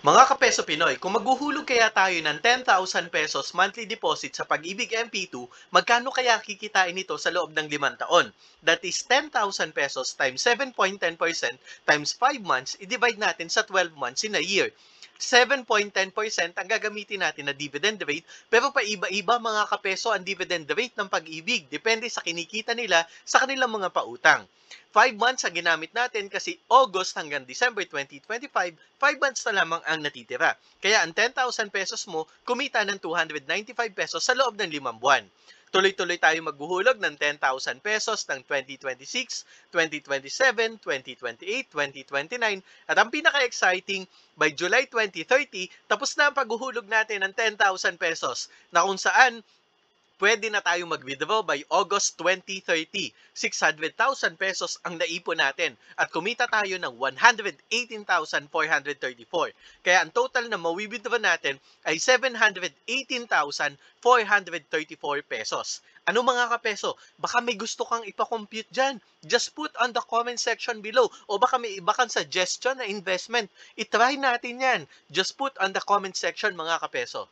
Mga kapeso Pinoy, kung maghuhulog kaya tayo ng 10,000 pesos monthly deposit sa Pag-ibig MP2, magkano kaya kikitain nito sa loob ng 5 taon? That is 10,000 pesos times 7.10% times 5 months, i-divide natin sa 12 months in a year. 7.10% ang gagamitin natin na dividend rate, pero paiba-iba mga kapeso ang dividend rate ng Pag-ibig. Depende sa kinikita nila sa kanilang mga pautang. 5 months ang ginamit natin kasi August hanggang December 2025, 5 months na lamang ang natitira. Kaya ang 10,000 pesos mo, kumita ng 295 pesos sa loob ng 5 buwan. Tuloy-tuloy tayo maghuhulog ng 10,000 pesos ng 2026, 2027, 2028, 2029 at ang pinaka-exciting, by July 2030, tapos na ang paghuhulog natin ng 10,000 pesos na kung saan pwede na tayong mag-withdraw by August 2030. 600,000 pesos ang naipon natin at kumita tayo ng 118,434. Kaya ang total na mawi-withdraw natin ay 718,434 pesos. Ano mga kapeso? Baka may gusto kang ipakompute dyan. Just put on the comment section below. O baka may iba kang suggestion na investment. I-try natin yan. Just put on the comment section mga kapeso.